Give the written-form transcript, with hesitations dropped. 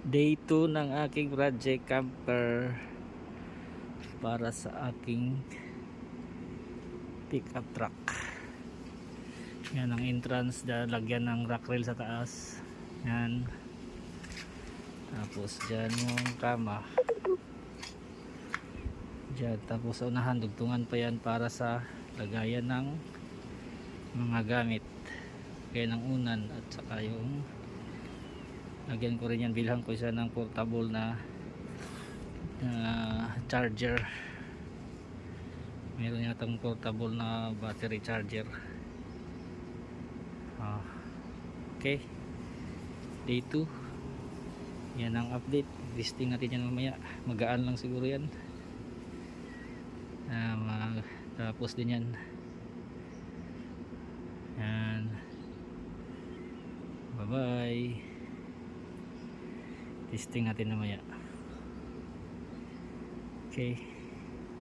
Day 2 ng aking project camper para sa aking pickup truck. Yan ang entrance, lagyan ng rack rail sa taas. Yan. Tapos dyan yung kama. Dyan. Tapos sa unahan, dugtungan pa yan para sa lagayan ng mga gamit. Kaya ng unan at saka yung lagyan ko rin yan, bilhan ko isa ng portable na charger. Meron yatang portable na battery charger. Okay, day 2 yan ang update. Listing natin yan mamaya, magaan lang siguro yan. Tapos din yan. Yan, bye bye. Testing natin mamaya. Okay.